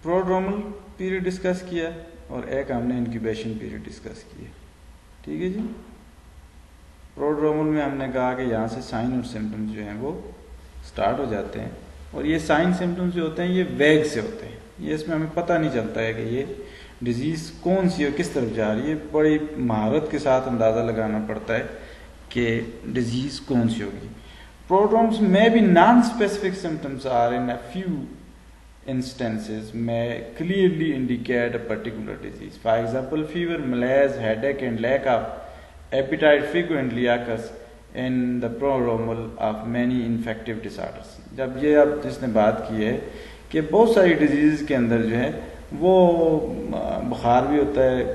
Prodromal period discuss किया और एक हमने इंक्यूबेशन पीरियड डिस्कस किया। ठीक है जी। प्रोड्रोमल में हमने कहा कि यहाँ से साइन और सिम्टम्स जो हैं वो स्टार्ट हो जाते हैं, और ये साइन सिम्टम्स जो होते हैं ये वैग से होते हैं, ये इसमें हमें पता नहीं चलता है कि ये डिजीज़ कौन सी और किस तरफ जा रही है। बड़ी महारत के साथ अंदाज़ा लगाना पड़ता है कि डिजीज़ कौन सी होगी। प्रोड्रोम्स में भी non specific symptoms are in a few instances may clearly indicate a particular disease. For example, fever, malaise, headache, and lack of appetite frequently occurs in the prodromal of many infective disorders. जब ये अब जिसने बात की है कि बहुत सारी डिजीज़ के अंदर जो है वो बुखार भी होता है,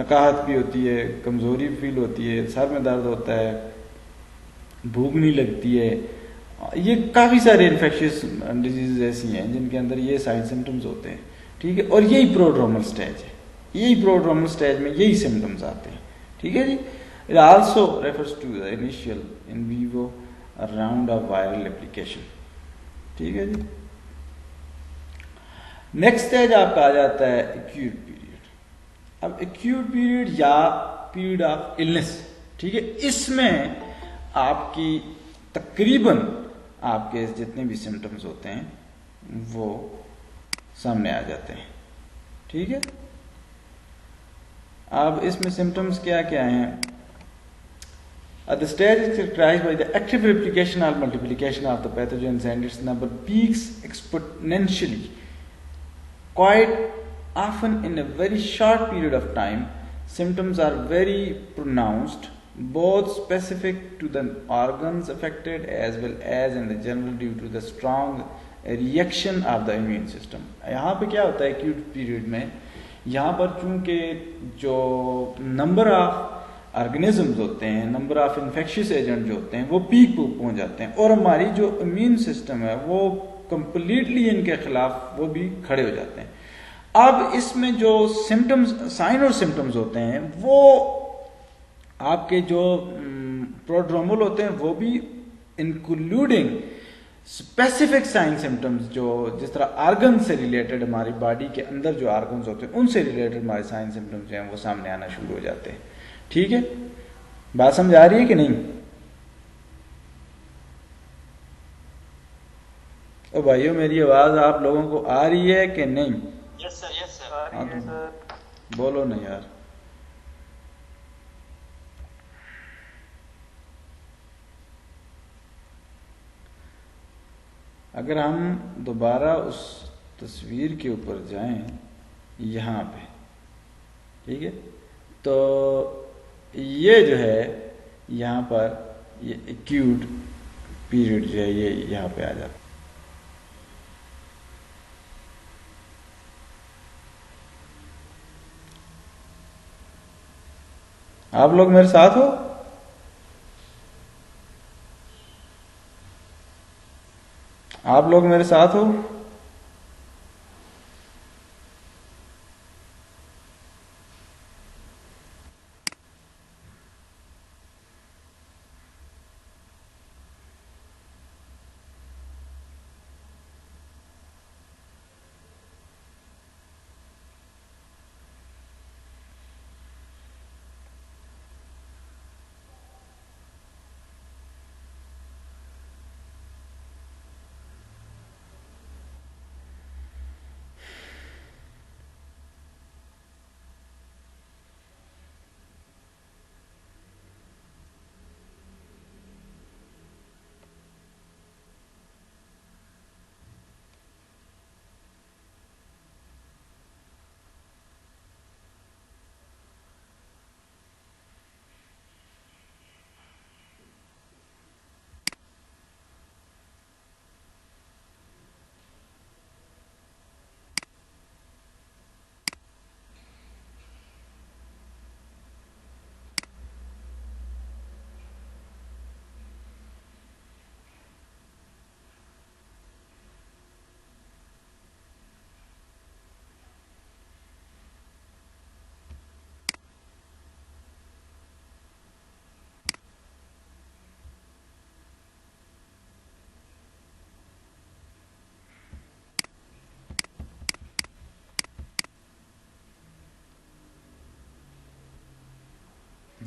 नकाहत भी होती है, कमज़ोरी फील होती है, सर में दर्द होता है, भूख नहीं लगती है, ये काफ़ी सारे इन्फेक्शियस डिजीज़ ऐसी हैं जिनके अंदर ये साइन सिम्टम्स होते हैं। ठीक है, और यही प्रोड्रोमल स्टेज है, यही प्रोड्रोमल स्टेज में यही सिम्टम्स आते हैं। ठीक है जी। It also refers to the initial in vivo round of viral application. ठीक है जी। नेक्स्ट स्टेज आपका आ जाता है एक्यूट पीरियड। अब एक्यूट पीरियड या पीरियड ऑफ इलनेस, ठीक है, इसमें आपकी तकरीबन आपके जितने भी सिम्टम्स होते हैं वो सामने आ जाते हैं। ठीक है। अब इसमें सिम्टम्स क्या क्या हैं? The stage is characterized by the active replication or multiplication of the pathogens and its number peaks exponentially, quite often in a very short period of time. Symptoms are very pronounced, both specific to the organs affected as well as in the general due to the strong reaction of the immune system. यहाँ पे क्या होता है acute period में, यहाँ पर चूँकि जो नंबर ऑफ ऑर्गेनिजम्स होते हैं, नंबर ऑफ इन्फेक्शियस एजेंट जो होते हैं वो पीक पर पहुँच जाते हैं, और हमारी जो इम्यून सिस्टम है वो कंप्लीटली इनके खिलाफ वो भी खड़े हो जाते हैं। अब इसमें जो सिम्टम्स, साइन और सिम्टम्स होते हैं वो आपके जो प्रोड्रोमल होते हैं वो भी इंक्लूडिंग स्पेसिफिक साइन सिम्टम्स, जो जिस तरह आर्गन से रिलेटेड हमारी बॉडी के अंदर जो आर्गन्स होते हैं उनसे रिलेटेड हमारे साइन सिम्टम्स जो हैं वो सामने आना शुरू हो जाते हैं। ठीक है, बात समझ आ रही है कि नहीं? ओ भाइयों, मेरी आवाज आप लोगों को आ रही है कि नहीं? यस सर, यस सर, आ रही है सर। बोलो ना यार। अगर हम दोबारा उस तस्वीर के ऊपर जाएं यहाँ पे, ठीक है, तो ये जो है यहाँ पर ये एक्यूट पीरियड जो है ये यहाँ पे आ जाता है। आप लोग मेरे साथ हो? आप लोग मेरे साथ हो?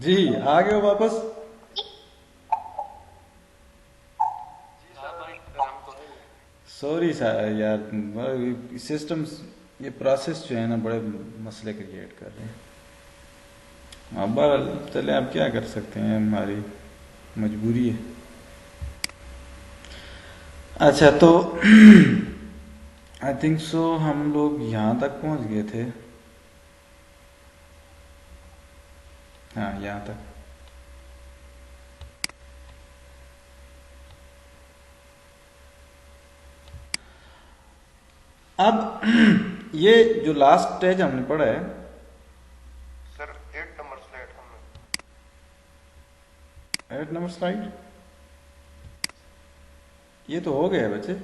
जी आ गए हो वापस? सॉरी सर यार, सिस्टम्स ये प्रोसेस जो है ना बड़े मसले क्रिएट कर रहे हैं। अब चले, आप क्या कर सकते हैं, हमारी मजबूरी है। अच्छा तो आई थिंक सो हम लोग यहाँ तक पहुँच गए थे। हाँ यहाँ तक। अब ये जो लास्ट स्टेज हमने पढ़ा है सर 8 नंबर स्लाइड हमने 8 नंबर स्लाइड, ये तो हो गया है बच्चे।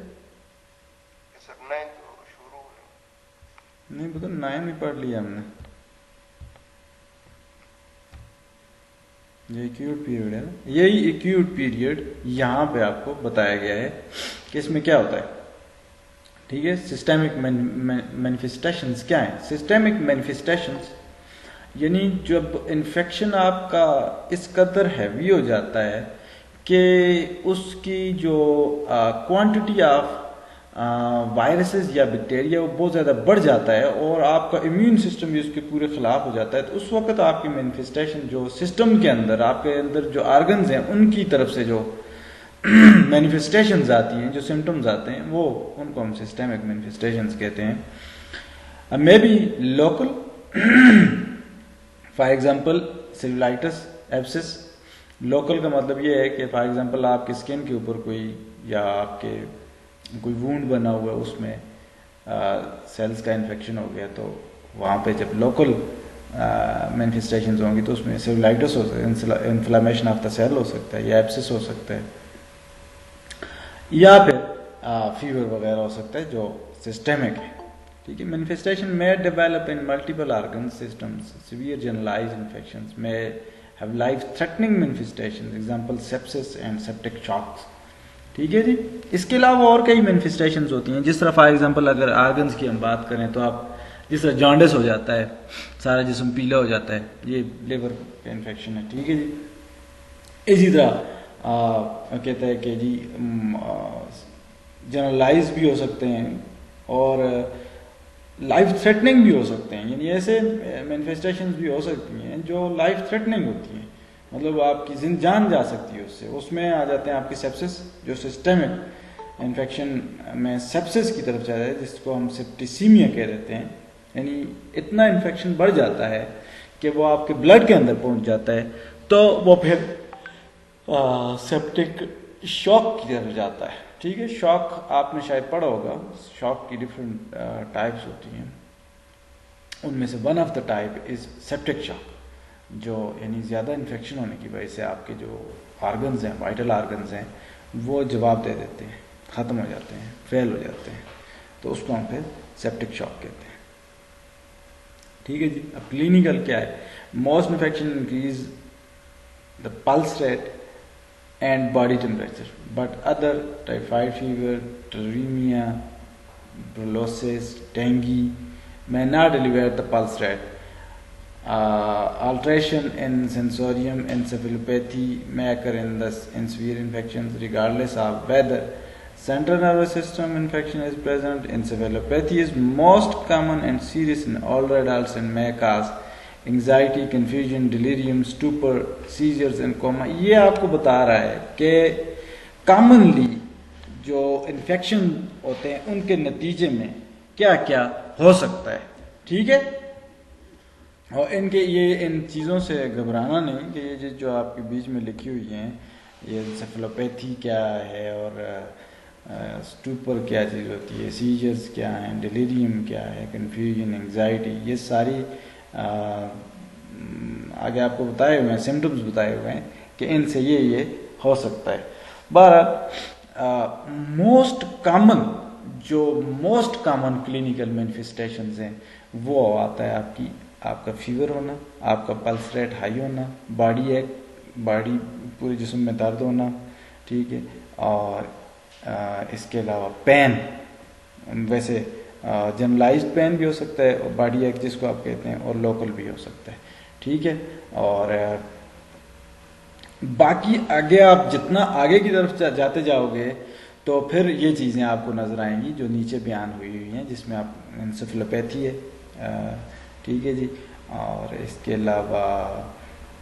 सर 9 तो शुरू होने नहीं पता, 9 भी पढ़ लिया हमने। ये एक्यूट पीरियड है ना, यही एक्यूट पीरियड यहाँ पे आपको बताया गया है कि इसमें क्या होता है। ठीक है, सिस्टेमिक मैनिफेस्टेशंस क्या है? सिस्टेमिक मैनिफेस्टेशंस यानी जब इन्फेक्शन आपका इस कदर हैवी हो जाता है कि उसकी जो क्वांटिटी ऑफ वायरसेस या बैक्टीरिया वो बहुत ज़्यादा बढ़ जाता है और आपका इम्यून सिस्टम भी उसके पूरे खिलाफ हो जाता है, तो उस वक्त आपकी मैनिफेस्टेशन जो सिस्टम के अंदर, आपके अंदर जो आर्गन्स हैं उनकी तरफ से जो मैनिफेस्टेशंस आती हैं, जो सिम्टम्स आते हैं, वो उनको हम सिस्टेमिक मैनिफेस्टेशंस कहते हैं। May be local, for example cellulitis, abscess. Local का मतलब ये है कि फॉर एग्जांपल आपके स्किन के ऊपर कोई या आपके कोई वूंड बना हुआ है, उसमें सेल्स का इन्फेक्शन हो गया, तो वहाँ पे जब लोकल मैनिफेस्टेशंस होंगी तो उसमें सेलुलाइटिस हो सकता है, इन्फ्लामेशन ऑफ द सेल हो सकता है, या एब्सिस हो सकता है, या फिर फीवर वगैरह हो सकता है जो सिस्टेमिक है। ठीक है, manifestation may develop in multiple organ systems, severe generalised infections may have life threatening manifestations, example sepsis and septic shocks. ठीक है जी। इसके अलावा और कई मैनिफेस्टेशंस होती हैं, जिस तरह फॉर एग्जांपल अगर ऑर्गन्स की हम बात करें तो आप जिस तरह जॉन्डिस हो जाता है, सारा जिस्म पीला हो जाता है, ये लिवर का इन्फेक्शन है। ठीक है जी। इसी तरह कहता है कि जी जनरलाइज भी हो सकते हैं और लाइफ थ्रेटनिंग भी हो सकते हैं, यानी ऐसे मैनिफेस्टेशंस भी हो सकती हैं जो लाइफ थ्रेटनिंग होती हैं, मतलब आपकी जान जा सकती है उससे। उसमें आ जाते हैं आपकी सेप्सिस, जो सिस्टेमिक इन्फेक्शन में सेप्सिस की तरफ जाता है, जिसको हम सेप्टिसीमिया कह देते हैं, यानी इतना इन्फेक्शन बढ़ जाता है कि वो आपके ब्लड के अंदर पहुंच जाता है, तो वो फिर सेप्टिक शॉक की तरफ जाता है। ठीक है, शॉक आपने शायद पढ़ा होगा, शॉक की डिफरेंट टाइप्स होती हैं, उनमें से one of the type is septic shock, जो यानी ज़्यादा इन्फेक्शन होने की वजह से आपके जो आर्गन्स हैं, वाइटल आर्गन्स हैं, वो जवाब दे देते हैं, ख़त्म हो जाते हैं, फेल हो जाते हैं, तो उसको हम फिर सेप्टिक शॉक कहते हैं। ठीक है जी। अब क्लिनिकल क्या है? Most infection increase the pulse rate and body temperature, but other typhoid fever, tularemia, brucellosis, dengue may not elevate the pulse rate. Alteration in sensorium encephalopathy may occur in severe infections regardless of whether central nervous system infection is present. Encephalopathy is most common and serious in older adults and may cause anxiety, confusion, delirium, stupor, seizures and coma. ये आपको बता रहा है कि commonly जो infection होते हैं उनके नतीजे में क्या क्या हो सकता है। ठीक है, और इनके इन चीज़ों से घबराना नहीं कि ये जो आपके बीच में लिखी हुई हैं, ये सेफलोपैथी क्या है और स्टूपर क्या चीज़ होती है, सीजर्स क्या हैं, डिलीरियम क्या है, कन्फ्यूजन, एंग्जाइटी, ये सारी आगे आपको बताए हुए हैं, सिम्टम्स बताए हुए हैं कि इनसे ये हो सकता है। मोस्ट कॉमन क्लिनिकल मैनिफेस्टेशंस हैं वो आता है आपका फीवर होना, आपका पल्स रेट हाई होना, बॉडी पूरे जिस्म में दर्द होना। ठीक है, और इसके अलावा पेन, वैसे जनरलाइज्ड पेन भी हो सकता है और बॉडी एक जिसको आप कहते हैं, और लोकल भी हो सकता है। ठीक है, और बाकी आगे आप जितना आगे की तरफ जाते जाओगे तो फिर ये चीज़ें आपको नज़र आएंगी जो नीचे बयान हुई हैं, जिसमें आप एंसेफेलोपैथी है, ठीक है जी, और इसके अलावा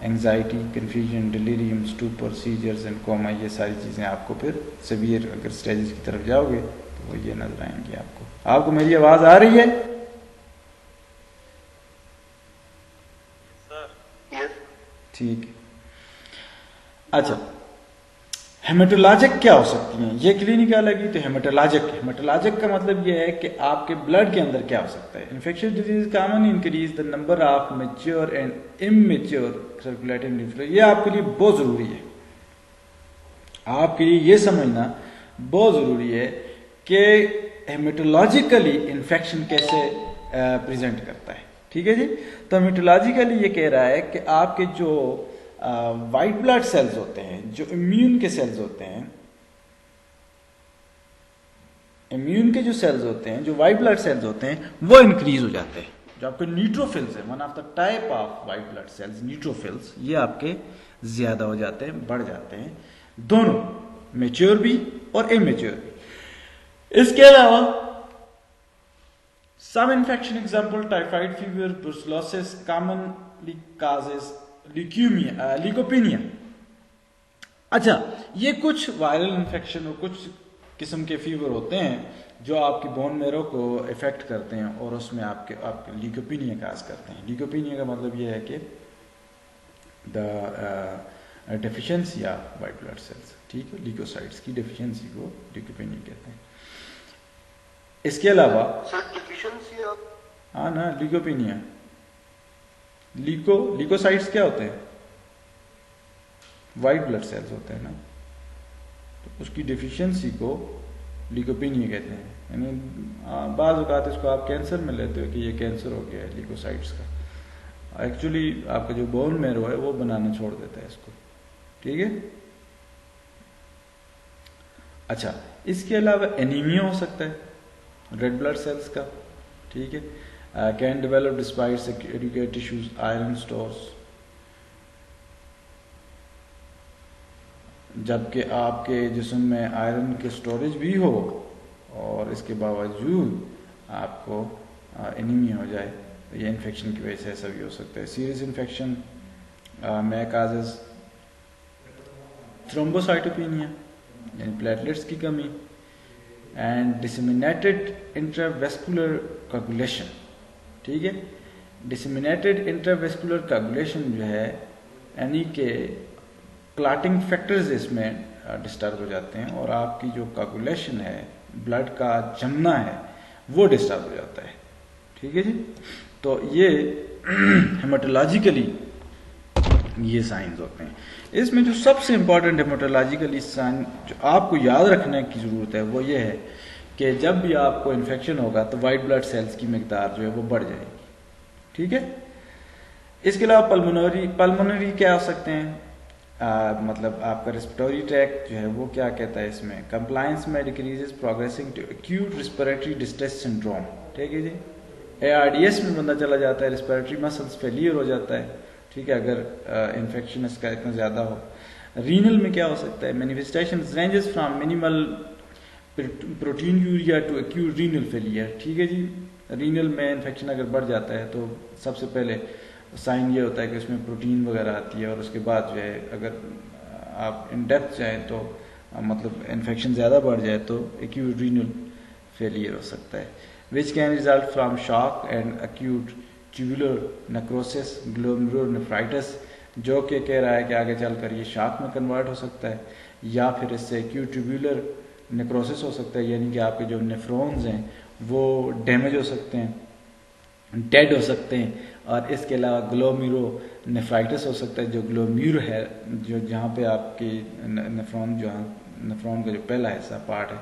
anxiety, confusion, delirium, stupor, seizures and coma, ये सारी चीज़ें आपको फिर सीवियर अगर स्टेजेस की तरफ जाओगे तो वो ये नज़र आएंगी आपको। आपको मेरी आवाज़ आ रही है? ठीक है। अच्छा, हेमेटोलॉजिक क्या हो सकती हैं? ये क्लिनिकल लगी तो हेमेटोलॉजिक का मतलब ये है कि आपके ब्लड के अंदर क्या हो सकता है। Infectious disease common increase the number of mature and immature circulating lymph node। ये आपके लिए बहुत ज़रूरी है, आपके लिए ये समझना बहुत ज़रूरी है कि हेमेटोलॉजिकली इन्फेक्शन कैसे प्रेजेंट करता है, ठीक है जी। तो हेमेटोलॉजिकली ये कह रहा है कि आपके जो वाइट ब्लड सेल्स होते हैं, जो इम्यून के सेल्स होते हैं, इम्यून के जो सेल्स होते हैं, जो वाइट ब्लड सेल्स होते हैं, वो इंक्रीज हो जाते हैं। जो आपके न्यूट्रोफिल्स है, one of the type of white blood cells neutrophils, ये आपके ज्यादा हो जाते हैं, बढ़ जाते हैं, दोनों मेच्योर भी और इमेच्योर भी। इसके अलावा some infection example typhoid fever, brucellosis commonly causes leukopenia. अच्छा, ये कुछ वायरल इन्फेक्शन और कुछ किस्म के फीवर होते हैं जो आपकी बोन मेरो को इफेक्ट करते हैं और उसमें आपके ल्यूकोपेनिया काज करते हैं। ल्यूकोपेनिया का मतलब ये है कि the deficiency of white blood cells, ठीक है, ल्यूकोसाइट्स की डेफिशिएंसी को ल्यूकोपेनिया कहते हैं। इसके अलावा हाँ ना, ल्यूकोपेनिया, ल्यूकोसाइट्स क्या होते हैं? वाइट ब्लड सेल्स होते हैं ना, तो उसकी डिफिशियंसी को ल्यूकोपेनिया कहते हैं। यानी बाज़ औक़ात इसको आप कैंसर में लेते हो कि ये कैंसर हो गया है ल्यूकोसाइट्स का, एक्चुअली आपका जो बोन मेरो है वो बनाना छोड़ देता है इसको, ठीक है। अच्छा, इसके अलावा एनीमिया हो सकता है रेड ब्लड सेल्स का, ठीक है, can develop despite security tissues iron stores, जबकि आपके जिस्म में आयरन की स्टोरेज भी हो और इसके बावजूद आपको एनीमिया हो जाए, तो ये इन्फेक्शन की वजह से ऐसा भी हो सकता है। सीरियस इन्फेक्शन में काजेज थ्रोम्बोसाइटोपेनिया यानी प्लेटलेट्स की कमी, एंड डिसेमिनेटेड इंट्रावेस्कुलर कोगुलेशन, ठीक है। डिसेमिनेटेड इंट्रावेस्कुलर कोगुलेशन जो है यानी कि क्लॉटिंग फैक्टर्स इसमें डिस्टर्ब हो जाते हैं और आपकी जो कोगुलेशन है, ब्लड का जमना है, वो डिस्टर्ब हो जाता है, ठीक है जी। तो ये हेमेटोलॉजिकली ये साइंस होते हैं। इसमें जो सबसे इंपॉर्टेंट हेमेटोलॉजिकली साइन जो आपको याद रखने की ज़रूरत है वो ये है कि जब भी आपको इन्फेक्शन होगा तो वाइट ब्लड सेल्स की मिकदार जो है वो बढ़ जाएगी, ठीक है। इसके अलावा पल्मोनरी क्या हो सकते हैं? मतलब आपका रेस्पिरेटरी ट्रैक जो है वो क्या कहता है इसमें? कंप्लायंस में decreases progressing to acute respiratory distress syndrome, ठीक है जी। ARDS में बंदा चला जाता है, रिस्पिरेटरी मसल्स फेलियर हो जाता है, ठीक है, अगर इन्फेक्शन इसका इतना ज़्यादा हो। रीनल में क्या हो सकता है? Manifestation ranges from minimal proteinuria to acute renal failure, ठीक है जी। रीनल में इन्फेक्शन अगर बढ़ जाता है तो सबसे पहले साइन ये होता है कि उसमें प्रोटीन वगैरह आती है और उसके बाद जो है अगर आप इन डेप्थ जाएँ तो मतलब इन्फेक्शन ज़्यादा बढ़ जाए तो एक्यूट रीनल फेलियर हो सकता है, which can result from shock and acute tubular necrosis, glomerulonephritis, जो कि कह रहा है कि आगे चलकर ये शॉक में कन्वर्ट हो सकता है, या फिर इससे एक्यूट ट्यूबुलर नेक्रोसिस हो सकता है, यानी कि आपके जो नेफ्रॉन्स हैं वो डैमेज हो सकते हैं, डेड हो सकते हैं। और इसके अलावा ग्लोमेरुलोनेफ्राइटिस हो सकता है, जो ग्लोम्यूर है, जो जहाँ पे आपकी नेफ्रॉन का जो पहला हिस्सा पार्ट है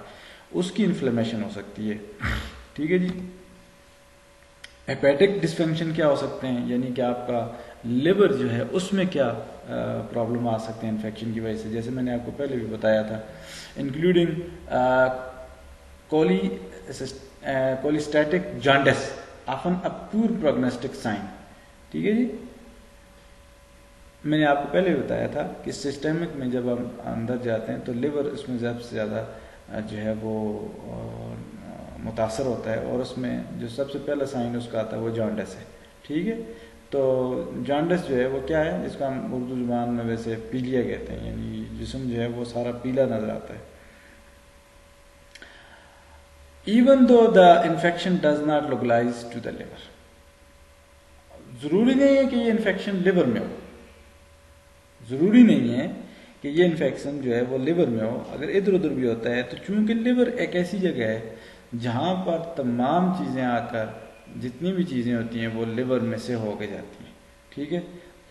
उसकी इन्फ्लेमेशन हो सकती है, ठीक है जी। हेपेटिक डिस्फंक्शन क्या हो सकते हैं, यानी कि आपका लिवर जो है उसमें क्या प्रॉब्लम आ सकते हैं इन्फेक्शन की वजह से, जैसे मैंने आपको पहले भी बताया था, इंक्लूडिंग कोलिस्टैटिक जॉन्डिस, ऑफन अ पूर प्रोग्नोस्टिक साइन, ठीक है जी। मैंने आपको पहले भी बताया था कि सिस्टेमिक में जब हम अंदर जाते हैं तो लिवर इसमें सबसे ज़्यादा जो है वो मुतासर होता है, और उसमें जो सबसे पहला साइन उसका आता है वो जॉन्डिस है। ठीक है, तो जॉन्डिस जो है वो क्या है, जिसको हम उर्दू ज़ुबान में वैसे पीलिया कहते हैं, यानी जिस्म जो है वो सारा पीला नज़र आता है। Even though the infection does not localize to the liver, ज़रूरी नहीं है कि ये इन्फेक्शन लिवर में हो, ज़रूरी नहीं है कि ये इन्फेक्शन जो है वो लिवर में हो। अगर इधर उधर भी होता है तो चूंकि लिवर एक ऐसी जगह है जहाँ पर तमाम चीज़ें आकर, जितनी भी चीज़ें होती हैं वो लिवर में से होके जाती हैं। ठीक है,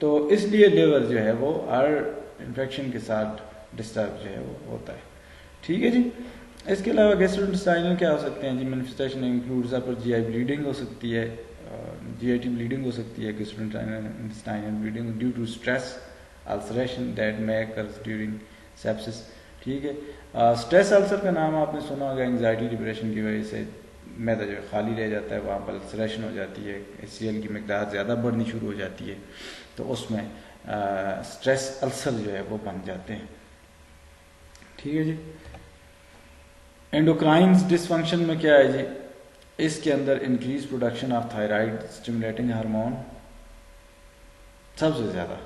तो इसलिए लिवर जो है वो हर इन्फेक्शन के साथ डिस्टर्ब जो है वो होता है। ठीक है जी। इसके अलावा गैस्ट्रोइंटेस्टाइनल क्या हो सकते हैं जी? मैनिफेस्टेशन इंक्लूड्स पर जीआई ब्लीडिंग हो सकती है, जीआईटी ब्लीडिंग हो सकती है, gastrointestinal bleeding due to stress ulceration that may occurs during sepsis. ठीक है, स्ट्रेस अल्सर का नाम आपने सुना होगा, एंग्जाइटी डिप्रेशन की वजह से मैदा जो खाली रह जाता है, वहाँ पर अल्सरेशन हो जाती है, HCl की मकदार ज़्यादा बढ़नी शुरू हो जाती है, तो उसमें स्ट्रेस अल्सर जो है वो बन जाते हैं। ठीक है जी। एंडोक्राइन डिसफंक्शन में क्या है जी? इसके अंदर increase production of thyroid stimulating hormone, सबसे ज़्यादा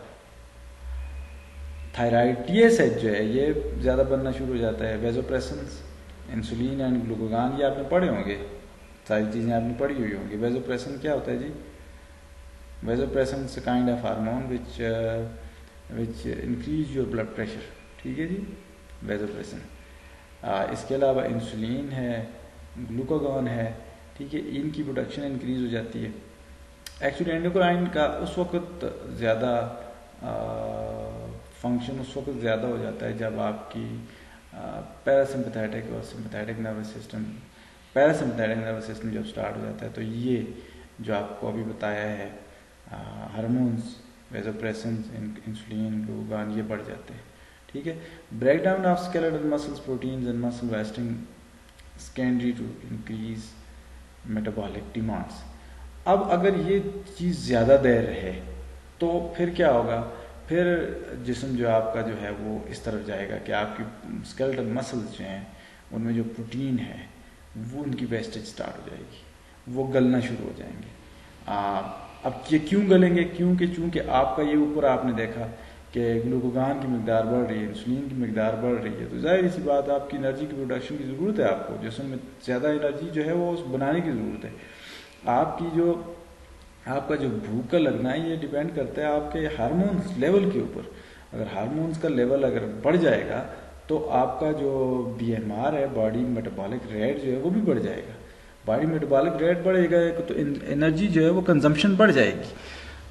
थायराइड TSH जो है ये ज़्यादा बनना शुरू हो जाता है। वेजोप्रेसेंस, इंसुलिन एंड ग्लूकागॉन, ये आपने पढ़े होंगे, सारी चीज़ें आपने पढ़ी हुई होंगी। वेजोप्रेसन क्या होता है जी? Vasopressin is kind of hormone which increase your blood pressure. ठीक है जी, वेजोप्रेसन। इसके अलावा इंसुलिन है, ग्लूकागॉन है, ठीक है, इनकी प्रोडक्शन इंक्रीज हो जाती है। एक्चुअली एंडोक्राइन का उस वक्त ज़्यादा फंक्शन उस वक्त ज़्यादा हो जाता है जब आपकी पैरासिम्पथेटिक और sympathetic nervous system, parasympathetic nervous system जब स्टार्ट हो जाता है तो ये जो आपको अभी बताया है हार्मोन्स, वेजोप्रेसन, इंसुलिन, ग्लूकागॉन, ये बढ़ जाते हैं। ठीक है, breakdown of skeletal muscles, proteins and muscle wasting secondary to increase metabolic demands. अब अगर ये चीज़ ज़्यादा देर रहे तो फिर क्या होगा? फिर जिस्म जो आपका जो है वो इस तरफ जाएगा कि आपकी स्केलेटल मसल्स जो हैं उनमें जो प्रोटीन है वो उनकी वेस्टेज स्टार्ट हो जाएगी, वो गलना शुरू हो जाएंगे। अब ये क्यों गलेंगे? चूँकि आपका ये ऊपर आपने देखा कि ग्लूकागॉन की मकदार बढ़ रही है, इंसुलिन की मकदार बढ़ रही है, तो जाहिर सी बात आपकी एनर्जी की प्रोडक्शन की ज़रूरत है। आपको जिस्म में ज़्यादा एनर्जी जो है वो बनाने की ज़रूरत है। आपका जो भूख का लगना है ये डिपेंड करता है आपके हार्मोन्स लेवल के ऊपर। अगर हार्मोन्स का लेवल अगर बढ़ जाएगा तो आपका जो BMR है, बॉडी मेटाबॉलिक रेट जो है वो भी बढ़ जाएगा। बॉडी मेटाबॉलिक रेट बढ़ेगा तो एनर्जी जो है वो कंजम्पशन बढ़ जाएगी,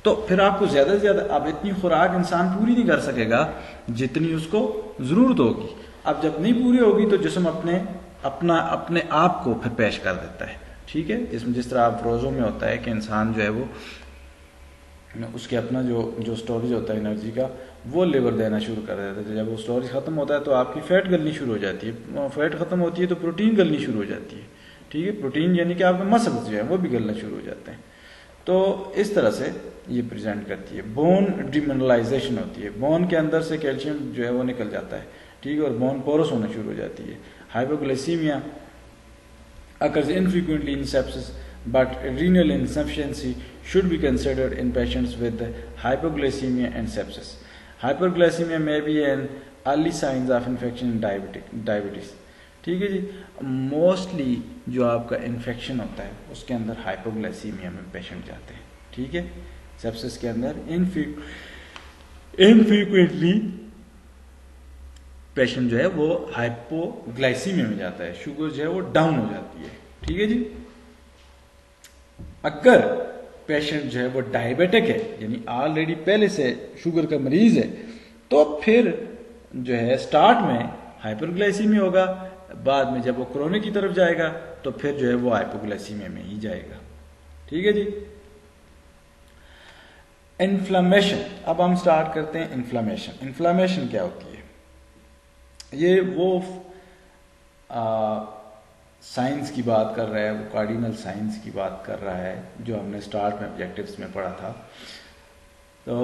तो फिर आपको ज़्यादा से ज़्यादा, अब इतनी खुराक इंसान पूरी नहीं कर सकेगा जितनी उसको ज़रूरत होगी। अब जब नहीं पूरी होगी तो जिस्म अपने आप को फिर पेश कर देता है। ठीक है, इसमें जिस तरह आप रोज़ों में होता है कि इंसान जो है वो उसके अपना जो स्टोरेज होता है एनर्जी का वो लेवर देना शुरू कर देता है। जब वो स्टोरेज ख़त्म होता है तो आपकी फ़ैट गलनी शुरू हो जाती है, फ़ैट ख़त्म होती है तो प्रोटीन गलनी शुरू हो जाती है। ठीक है, प्रोटीन यानी कि आपके मसल्स जो है वो भी गलना शुरू हो जाते हैं। तो इस तरह से ये प्रेजेंट करती है। बोन डिमिनरलाइजेशन होती है, बोन के अंदर से कैल्शियम जो है वो निकल जाता है। ठीक है, और बोन पोरस होना शुरू हो जाती है। Hypoglycaemia occurs infrequently in sepsis, but renal insufficiency should be considered in patients with hypoglycemia and sepsis. Hyperglycemia may be an early signs of infection in diabetes. ठीक है जी, मोस्टली जो आपका इन्फेक्शन होता है उसके अंदर हाइपोग्लाइसीमिया में पेशेंट जाते हैं। ठीक है, सेप्सिस के अंदर इनफ्रीक्वेंटली पेशेंट जो है वो हाइपोग्लाइसीमिया में जाता है, शुगर जो है वो डाउन हो जाती है। ठीक है जी। अगर पेशेंट जो है वो डायबिटिक है, यानी ऑलरेडी पहले से शुगर का मरीज है, तो फिर जो है स्टार्ट में हाइपरग्लाइसीमिया होगा, बाद में जब वो क्रोनिक की तरफ जाएगा तो फिर जो है वो हाइपोग्लाइसीमिया में ही जाएगा। ठीक है जी। इन्फ्लामेशन, अब हम स्टार्ट करते हैं इन्फ्लामेशन। इन्फ्लामेशन क्या होती है? ये वो साइंस की बात कर रहा है, वो कार्डिनल साइंस की बात कर रहा है जो हमने स्टार्ट में ऑब्जेक्टिव्स में पढ़ा था। तो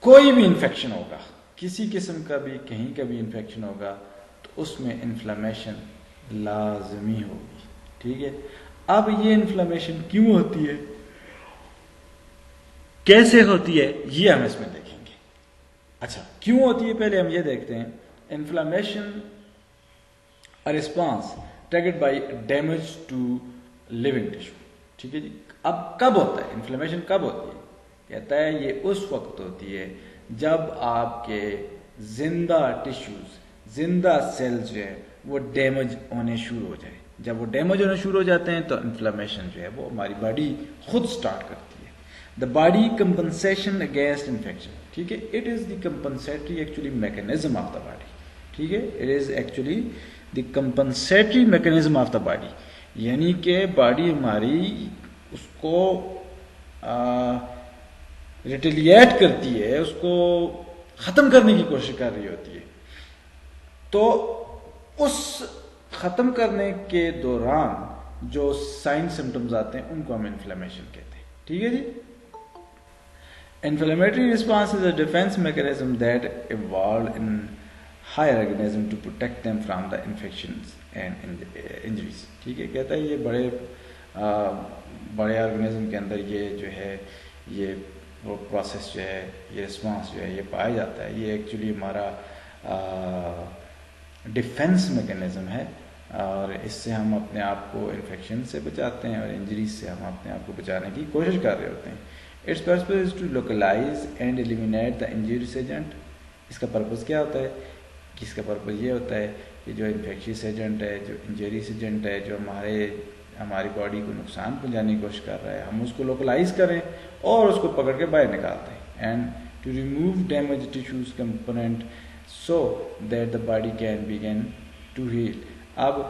कोई भी इन्फेक्शन होगा, किसी किस्म का भी कहीं का भी इन्फेक्शन होगा तो उसमें इन्फ्लेमेशन लाजमी होगी। ठीक है, अब ये इन्फ्लेमेशन क्यों होती है, कैसे होती है, ये हम इसमें देखेंगे। अच्छा, क्यों होती है पहले हम ये देखते हैं। Inflammation a response triggered by damage to living tissue. ठीक है जी, अब कब होता है इन्फ्लेमेशन, कब होती है? कहता है ये उस वक्त होती है जब आपके जिंदा टिश्यूज, जिंदा सेल्स जो है वो डैमेज होने शुरू हो जाए। जब वो डैमेज होने शुरू हो जाते हैं तो इन्फ्लेमेशन जो है वो हमारी बॉडी खुद स्टार्ट करती है। The body compensation against infection. ठीक है, it is the compensatory actually mechanism of the body. ठीक है, it is actually the compensatory mechanism of the body, यानी कि बॉडी हमारी उसको रिटेलिएट करती है, उसको खत्म करने की कोशिश कर रही होती है। तो उस खत्म करने के दौरान जो साइन सिम्टम्स आते हैं उनको हम इन्फ्लेमेशन कहते हैं। ठीक है जी, inflammatory response is a defence mechanism that evolve in higher organism to protect them from the infections and injuries. ठीक है, कहता है ये बड़े ऑर्गेनिज्म के अंदर ये जो है ये वो प्रोसेस जो है, ये रिस्पॉन्स जो है ये पाया जाता है। ये एक्चुअली हमारा डिफेंस मैकेनिज्म है और इससे हम अपने आप को इन्फेक्शन से बचाते हैं और इंजरीज से हम अपने आप को बचाने की कोशिश कर रहे होते हैं। Its purpose is to localize and eliminate the injurious agent. इसका पर्पस क्या होता है कि इसका पर्पस ये होता है कि जो इन्फेक्शियस एजेंट है, जो इंजरियस एजेंट है, जो हमारी बॉडी को नुकसान पहुंचाने की कोशिश कर रहा है, हम उसको लोकलाइज करें और उसको पकड़ के बाहर निकालते हैं। And to remove damage tissues component so that the body can begin to heal. अब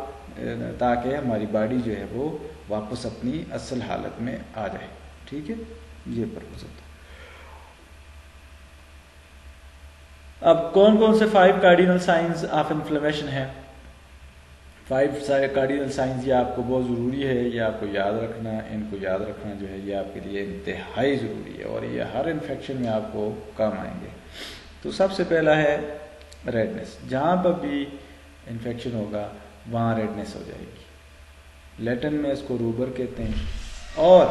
ताकि हमारी बॉडी जो है वो वापस अपनी असल हालत में आ जाए। ठीक है, ये पर्पस होता है। अब कौन कौन से 5 कार्डिनल साइंस ऑफ इन्फ्लेमेशन है? 5 सारे कार्डिनल साइंस, ये आपको बहुत ज़रूरी है, ये आपको याद रखना। इनको याद रखना जो है ये आपके लिए इंतहाई ज़रूरी है और ये हर इन्फेक्शन में आपको काम आएंगे। तो सबसे पहला है रेडनेस। जहाँ पर भी इन्फेक्शन होगा वहाँ रेडनेस हो जाएगी। लैटिन में इसको रूबर कहते हैं। और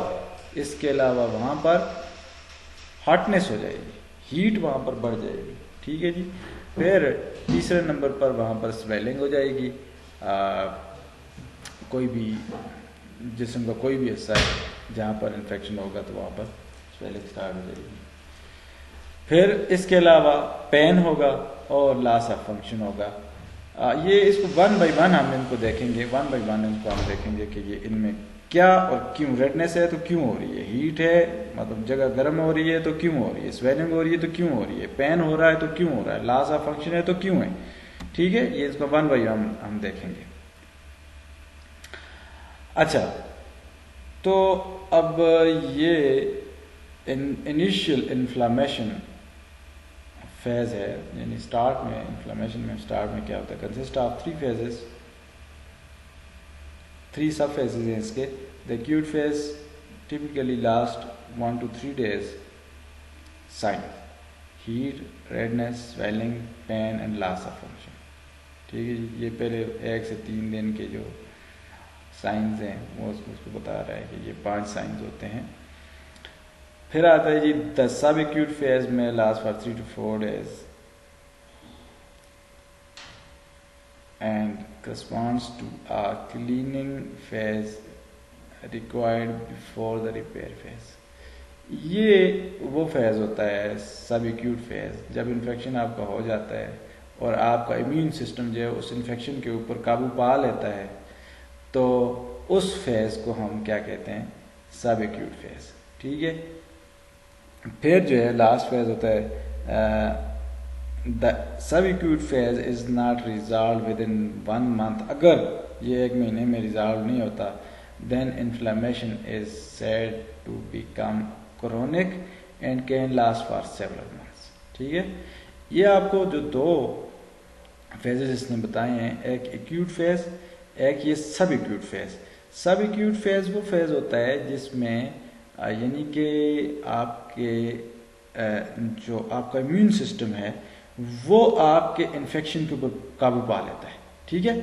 इसके अलावा वहाँ पर हॉटनेस हो जाएगी, हीट वहाँ पर बढ़ जाएगी। ठीक है जी। फिर तीसरे नंबर पर वहाँ पर स्वेलिंग हो जाएगी। कोई भी जिस्म का कोई भी हिस्सा है जहाँ पर इन्फेक्शन होगा तो वहाँ पर स्वेलिंग स्टार्ट हो जाएगी। फिर इसके अलावा पेन होगा और लॉस ऑफ फंक्शन होगा। ये इसको 1 बाय 1 हम इनको देखेंगे। 1 बाय 1 इनको हम देखेंगे कि ये इनमें क्या और क्यों। रेडनेस है तो क्यों हो रही है, हीट है मतलब जगह गर्म हो रही है तो क्यों हो रही है, स्वेलिंग हो रही है तो क्यों हो रही है, पेन हो रहा है तो क्यों हो रहा है, लॉस ऑफ फंक्शन है तो क्यों है। ठीक है, ये इसको 1 बाय 1 हम देखेंगे। अच्छा, तो अब ये इनिशियल इन्फ्लेमेशन फेज है, यानी स्टार्ट में इन्फ्लेमेशन में स्टार्ट में क्या होता है, कंसिस्ट ऑफ 3 फेजेस, 3 सब फेजेस हैं इसके। The acute phase typically last 1 to 3 days। Sign heat, redness, swelling, pain and loss of function. ठीक है, ये पहले 1 से 3 दिन के जो साइंस हैं वो उसको बता रहा है कि ये 5 साइंस होते हैं। फिर आता है जी द सब एक्यूट फेज में last for 3 to 4 days and corresponds to a cleaning phase required before the repair phase। ये वो फेज होता है सब एक्यूट फेज, जब इन्फेक्शन आपका हो जाता है और आपका इम्यून सिस्टम जो है उस इन्फेक्शन के ऊपर काबू पा लेता है, तो उस फेज को हम क्या कहते हैं, सब एक्यूट फेज। ठीक है, फिर जो है लास्ट फेज होता है the sub acute phase is not resolve with in 1 month। अगर ये 1 महीने में रिजॉल्व नहीं होता, then inflammation is said to become chronic and can last for several months. ठीक है, ये आपको जो 2 फेजेस इसने बताए हैं, एक एक्यूट फेज, एक ये सब एक्यूट फेज। सब एक्यूट फेज वो फेज होता है जिसमें यानी कि आपके जो आपका इम्यून सिस्टम है वो आपके इन्फेक्शन के ऊपर काबू पा लेता है। ठीक है,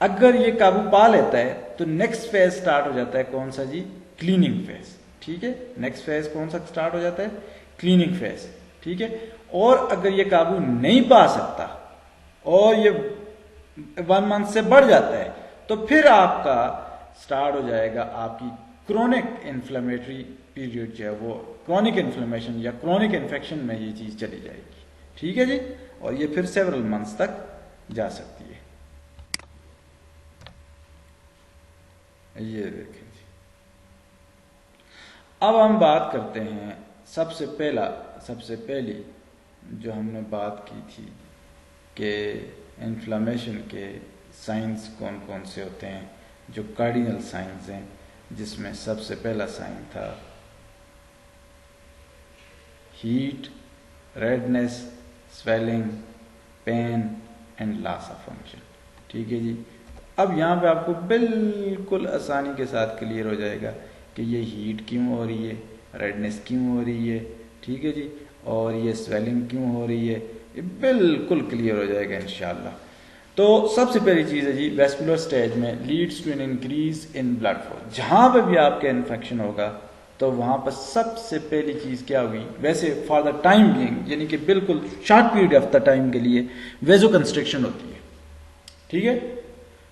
अगर ये काबू पा लेता है तो नेक्स्ट फेज स्टार्ट हो जाता है कौन सा जी? Cleaning phase. ठीक है, नेक्स्ट फेज कौन सा स्टार्ट हो जाता है? Cleaning phase. ठीक है, और अगर ये काबू नहीं पा सकता और ये 1 मंथ से बढ़ जाता है तो फिर आपका स्टार्ट हो जाएगा आपकी क्रोनिक इन्फ्लेमेटरी पीरियड जो है वो क्रोनिक इन्फ्लेमेशन या क्रोनिक इन्फेक्शन में ये चीज चली जाएगी। ठीक है जी, और ये फिर सेवरल मंथ्स तक जा सकती है। ये देखें जी, अब हम बात करते हैं सबसे पहली जो हमने बात की थी कि इन्फ्लेमेशन के साइंस कौन कौन से होते हैं, जो कार्डिनल साइंस हैं, जिसमें सबसे पहला साइन था heat, redness, swelling, pain and loss of function. ठीक है जी, अब यहाँ पे आपको बिल्कुल आसानी के साथ क्लियर हो जाएगा कि ये हीट क्यों हो रही है, रेडनेस क्यों हो रही है। ठीक है जी, और ये स्वेलिंग क्यों हो रही है, ये बिल्कुल क्लियर हो जाएगा इंशाल्लाह। तो सबसे पहली चीज़ है जी, वेस्कुलर स्टेज में leads to an increase in blood flow. जहां पे भी आपके इन्फेक्शन होगा तो वहां पर सबसे पहली चीज क्या होगी, वैसे फॉर द टाइम बीइंग, यानी कि बिल्कुल short period of the time के लिए वेजो कंस्ट्रिक्शन होती है। ठीक है,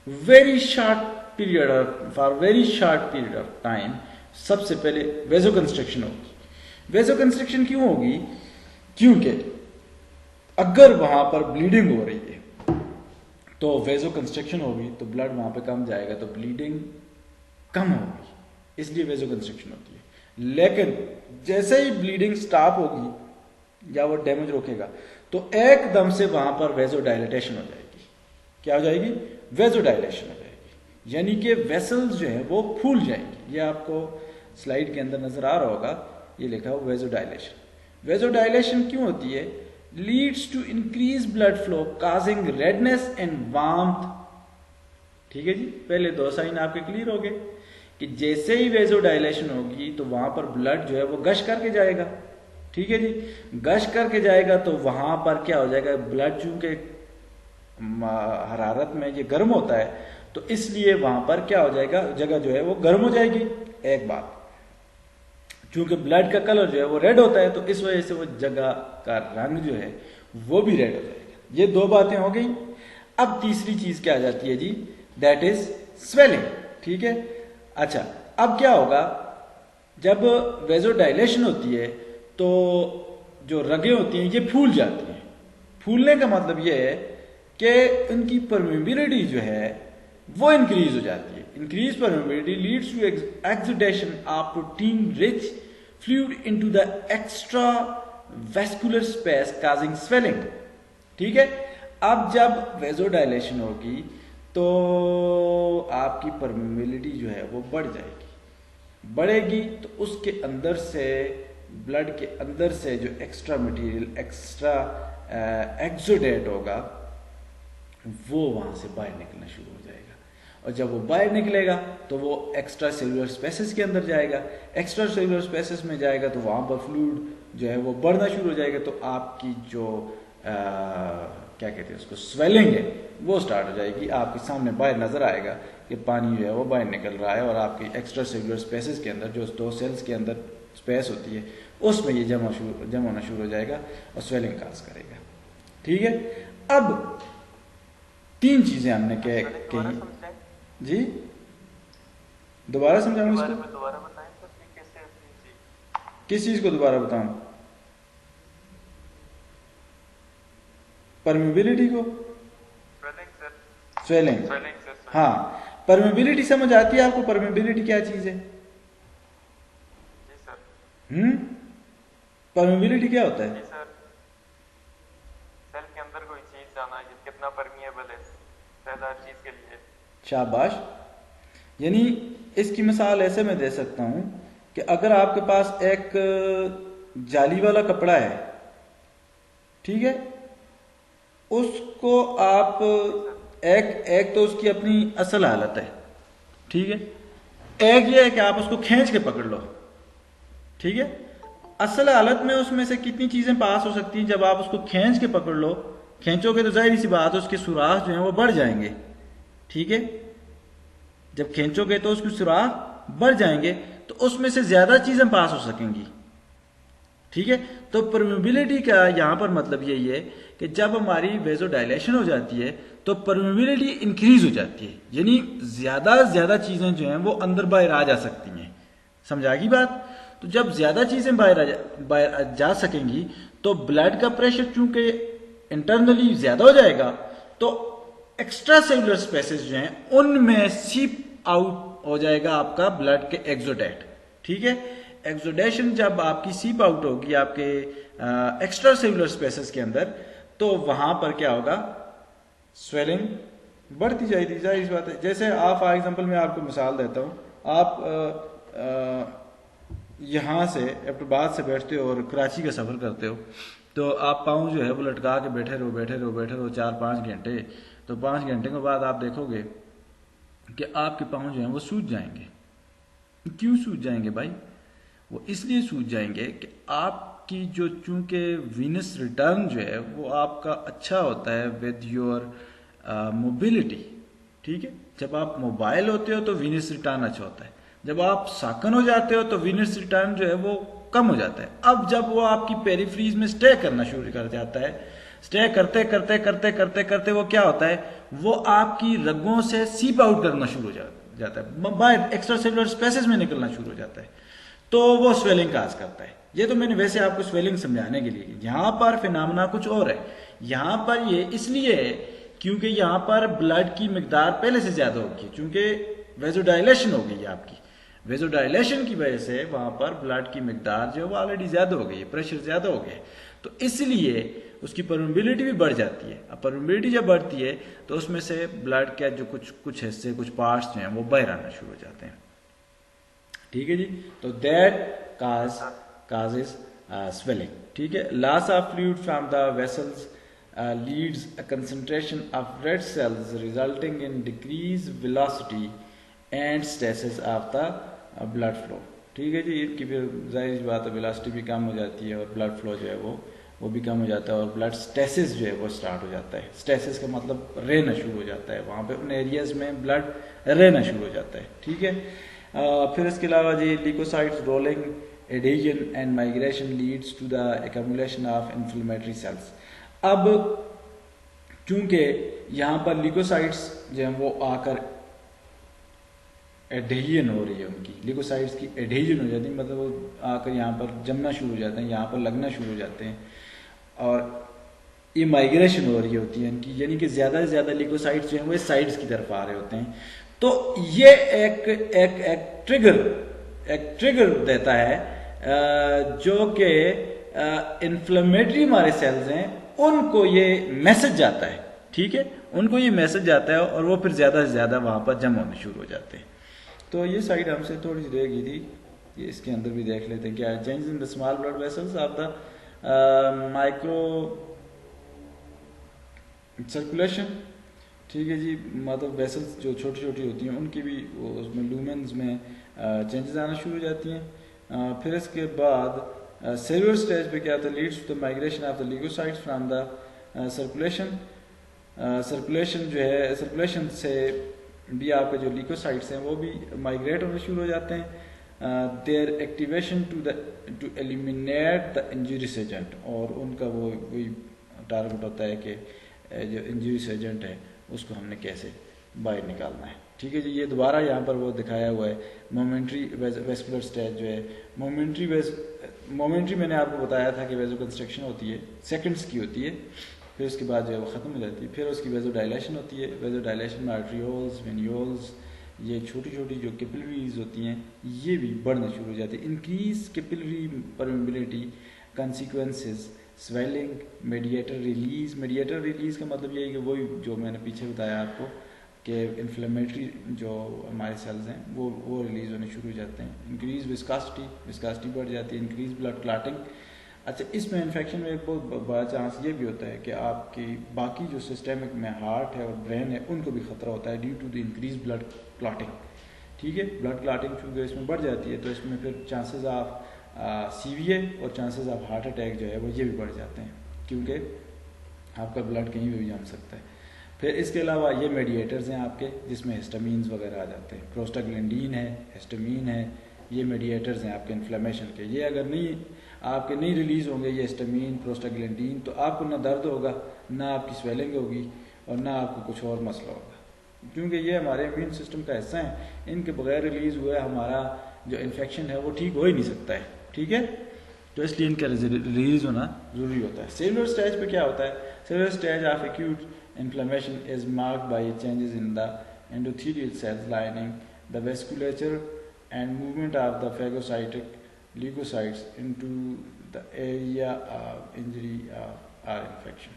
very short period, for very short period of time सबसे पहले वेजो कंस्ट्रिक्शन होगी। वेजो कंस्ट्रिक्शन क्यों होगी? क्योंकि अगर वहां पर ब्लीडिंग हो रही है तो वेजो कंस्ट्रिक्शन होगी तो ब्लड वहां पे कम जाएगा तो ब्लीडिंग कम होगी, इसलिए वेजो कंस्ट्रिक्शन होती है। लेकिन जैसे ही ब्लीडिंग स्टॉप होगी या वो डैमेज रोकेगा तो एकदम से वहां पर वेजो डायलेटेशन हो जाएगी। क्या हो जाएगी? वेजो डायलेशन हो जाएगी, यानी कि वेसल्स जो है वो फूल जाएंगी। ये आपको स्लाइड के अंदर नजर आ रहा होगा, ये लिखा हुआ वेजो डायलेशन। वेजो डायलेशन क्यों होती है? Leads to increase blood flow causing redness and warmth. ठीक है जी, पहले दो साइन आपके क्लियर हो गए कि जैसे ही वेजो डायलेशन होगी तो वहां पर ब्लड जो है वो गश करके जाएगा। ठीक है जी, गश करके जाएगा तो वहां पर क्या हो जाएगा, ब्लड चूंकि हरारत में ये गर्म होता है तो इसलिए वहां पर क्या हो जाएगा, जगह जो है वो गर्म हो जाएगी। एक बात, चूंकि ब्लड का कलर जो है वो रेड होता है तो इस वजह से वो जगह का रंग जो है वो भी रेड हो जाएगा। ये दो बातें हो गई। अब तीसरी चीज क्या आ जाती है जी, दैट इज स्वेलिंग। ठीक है, अच्छा अब क्या होगा, जब वेजो डायलेशन होती है तो जो रगें होती हैं ये फूल जाती हैं। फूलने का मतलब ये है कि उनकी परमेबिलिटी जो है वो इंक्रीज हो जाती है। Increase permeability leads to exudation of protein rich fluid into the extra vascular space causing swelling. ठीक है, अब जब वेजो डायलेशन होगी तो आपकी परमेबिलिटी जो है वो बढ़ जाएगी। बढ़ेगी तो उसके अंदर से, ब्लड के अंदर से जो एक्स्ट्रा मटेरियल, एक्स्ट्रा एक्सोडेट होगा वो वहां से बाहर निकलना शुरू हो जाएगा। और जब वो बाहर निकलेगा तो वो एक्स्ट्रा सेलुलर स्पेसेस के अंदर जाएगा। एक्स्ट्रा सेलुलर स्पेसेस में जाएगा तो वहां पर फ्लूइड जो है वो बढ़ना शुरू हो जाएगा। तो आपकी जो क्या कहते हैं उसको, स्वेलिंग है वो स्टार्ट हो जाएगी। आपके सामने बाहर नजर आएगा कि पानी जो है वो बाहर निकल रहा है और आपकी एक्स्ट्रा सेलुलर स्पेसेस के अंदर, जो दो सेल्स के अंदर स्पेस होती है, उसमें ये जम होना शुरू हो जाएगा और स्वेलिंग काज करेगा। ठीक है, अब तीन चीजें हमने कही जी, दोबारा समझाऊं इसको? दोबारा बताएं सर, कैसे? किस चीज को दोबारा बताऊं? परमेबिलिटी को? स्वेलिंग। हाँ, परमेबिलिटी समझ आती है आपको? परमेबिलिटी क्या चीज है? परमेबिलिटी क्या होता है? सेल के अंदर कोई चीज जाना, ये कितना परमिएबल है हर चीज के लिए। शाबाश। यानी इसकी मिसाल ऐसे मैं दे सकता हूं कि अगर आपके पास एक जाली वाला कपड़ा है, ठीक है, उसको आप एक तो उसकी अपनी असल हालत है, ठीक है, एक ये है कि आप उसको खींच के पकड़ लो, ठीक है, असल हालत में उसमें से कितनी चीज़ें पास हो सकती हैं, जब आप उसको खींच के पकड़ लो, खींचोगे तो जाहिर सी बात है उसके सुराख जो हैं वो बढ़ जाएंगे, ठीक है। जब खींचोगे तो उसके सुराख बढ़ जाएंगे, तो उसमें से ज़्यादा चीज़ें पास हो सकेंगी, ठीक है। तो परमेबिलिटी का यहाँ पर मतलब यही है कि जब हमारी वेजोडाइलेशन हो जाती है तो परमेबिलिटी इंक्रीज हो जाती है, यानी ज़्यादा से ज़्यादा चीज़ें जो हैं वो अंदर बाहर आ जा सकती हैं। समझा की बात? तो जब ज़्यादा चीज़ें बाहर जा सकेंगी तो ब्लड का प्रेशर चूंकि इंटरनली ज़्यादा हो जाएगा, तो एक्स्ट्रा सेलुलर स्पेसेस जो हैं उनमें सीप आउट हो जाएगा आपका ब्लड के एक्सोडेट, ठीक है। एक्सोडेशन जब आपकी सीप आउट होगी आपके एक्स्ट्रा सेलुलर स्पेसेस के अंदर, तो वहां पर क्या होगा, स्वेलिंग बढ़ती जाएगी, जाहिर सी बात है। जैसे आप फॉर एग्जांपल मैं आपको मिसाल देता हूँ, आप यहाँ से एबटाबाद से बैठते हो और कराची का सफ़र करते हो, तो आप पाँव जो है वो लटका के बैठे रहो 4-5 घंटे, तो 5 घंटे के बाद आप देखोगे कि आपके पाँव जो हैं वो सूज जाएंगे। क्यों सूज जाएंगे भाई? वो इसलिए सूज जाएंगे कि आपकी जो चूंकि वीनस रिटर्न जो है वो आपका अच्छा होता है विद योर मोबिलिटी, ठीक है। जब आप मोबाइल होते हो तो वीनस रिटर्न अच्छा होता है, जब आप साकन हो जाते हो तो वीनस रिटर्न जो है वो कम हो जाता है। अब जब वो आपकी पेरिफ्रीज में स्टे करना शुरू कर जाता है, स्टे करते करते करते करते करते वो क्या होता है, वो आपकी रगों से सीप आउट करना शुरू हो जाता है, बाहर एक्स्ट्रा सेलुलर स्पेसेस में निकलना शुरू हो जाता है, तो वो स्वेलिंग काज करता है। ये तो मैंने वैसे आपको स्वेलिंग समझाने के लिए, यहाँ पर फिनोमेना कुछ और है। यहाँ पर ये इसलिए है क्योंकि यहाँ पर ब्लड की मिकदार पहले से ज्यादा होगी, चूंकि वेजोडाइलेशन हो गई है आपकी, वेजोडाइलेशन की वजह से वहां पर ब्लड की मिकदार जो है वो ऑलरेडी ज्यादा हो गई है, प्रेशर ज्यादा हो गया, तो इसलिए उसकी परमेबिलिटी भी बढ़ जाती है। अब परमेबिलिटी जब बढ़ती है तो उसमें से ब्लड के जो कुछ हिस्से, कुछ पार्ट्स जो हैं वो बाहर आना शुरू हो जाते हैं, ठीक है जी। तो दैट causes swelling, ठीक है। Loss of fluid from the vessels leads a concentration of red cells resulting in decrease velocity and stasis of the blood flow, ठीक है जी। इनकी फिर जाहिर बात है वेलोसिटी भी कम हो जाती है और ब्लड फ्लो जो है वो भी कम हो जाता है और ब्लड स्टेसिस जो है वो स्टार्ट हो जाता है। स्टेसिस का मतलब रहना शुरू हो जाता है, वहाँ पे उन एरियाज में ब्लड रहना शुरू हो जाता है, ठीक है। फिर इसके अलावा जी leukocytes rolling adhesion and migration leads to the accumulation of inflammatory cells. अब चूंकि यहाँ पर ल्यूकोसाइट्स जो हैं वो आकर एडेजन हो रही है, उनकी ल्यूकोसाइट्स की एडेजन हो जाती है, मतलब वो आकर यहाँ पर जमना शुरू हो जाते हैं, यहाँ पर लगना शुरू हो जाते हैं और ये माइग्रेशन हो रही होती है इनकी, यानी कि ज़्यादा से ज़्यादा ल्यूकोसाइट्स जो हैं वो इस साइड्स की तरफ आ रहे होते हैं। तो ये एक ट्रिगर देता है जो कि इन्फ्लेमेटरी हमारे सेल्स हैं उनको ये मैसेज जाता है, ठीक है, उनको ये मैसेज जाता है और वो फिर ज़्यादा से ज़्यादा वहाँ पर जम होने शुरू हो जाते हैं। तो ये साइड हमसे थोड़ी सी रह गई थी, ये इसके अंदर भी देख लेते हैं क्या है। Change in the small blood vessels of the micro circulation, ठीक है जी। मतलब वेसल्स जो छोटी छोटी होती हैं उनकी भी उसमें लूमेंस में चेंजेस आना शुरू हो जाती हैं। फिर इसके बाद सेलुलर स्टेज पे क्या होता है, leads to the migration of the leukocytes from the circulation. Circulation जो है, सर्कुलेशन से भी आपके जो ल्यूकोसाइट्स हैं वो भी माइग्रेट होने शुरू हो जाते हैं। Their activation to eliminate the injurious agent, और उनका वो वही टारगेट होता है कि जो इंजurious एजेंट है उसको हमने कैसे बाहर निकालना है, ठीक है जी। ये दोबारा यहाँ पर वो दिखाया हुआ है मोमेंट्री वेस्कुलर स्टेज जो है। मोमेंट्री मैंने आपको बताया था कि वेजो कंस्ट्रक्शन होती है, सेकंड्स की होती है, फिर उसके बाद जो है वो ख़त्म हो जाती है। फिर उसकी वेजो डायलेशन होती है। वेजो डायलेशन में आर्ट्रियोल्स, वेनियोल्स, ये छोटी छोटी जो कैपिलरीज होती हैं ये भी बढ़ना शुरू हो जाती है। Increase capillary permeability consequences swelling, mediator release. Mediator release का मतलब यही कि वही जो मैंने पीछे बताया आपको कि इन्फ्लेमेटरी जो हमारे सेल्स हैं वो रिलीज होने शुरू हो जाते हैं। इंक्रीज विस्कासिटी बढ़ जाती है। Increase blood clotting. अच्छा, इसमें इन्फेक्शन में एक बहुत बड़ा चांस ये भी होता है कि आपकी बाकी जो सिस्टमिक में हार्ट है और ब्रेन है उनको भी खतरा होता है due to the increase blood clotting, ठीक है। ब्लड क्लॉटिंग चूँकि इसमें बढ़ जाती है तो इसमें फिर चांसेस ऑफ CVA और चांसेस ऑफ हार्ट अटैक जो है वो ये भी बढ़ जाते हैं, क्योंकि आपका ब्लड कहीं भी जम सकता है। फिर इसके अलावा ये मेडिएटर्स हैं आपके, जिसमें हिस्टामीन्स वगैरह आ जाते हैं, प्रोस्टाग्लैंडीन है, हिस्टामीन है, ये मेडिएटर्स हैं आपके इन्फ्लेमेशन के। ये अगर नहीं रिलीज़ होंगे ये हिस्टामीन, प्रोस्टाग्लैंडीन, तो आपको ना दर्द होगा, ना आपकी स्वेलिंग होगी, और ना आपको कुछ और मसला होगा, क्योंकि ये हमारे इम्यून सिस्टम का हिस्सा है। इनके बगैर रिलीज़ हुआ हमारा जो इन्फेक्शन है वो ठीक हो ही नहीं सकता है, ठीक है। तो इसलिए इनका रिलीज होना ज़रूरी होता है। सेलुलर स्टेज पे क्या होता है? Cellular stage of acute inflammation is marked by changes in the endothelial cells lining the vasculature and movement of the phagocytic leukocytes into the area of injury और इन्फेक्शन।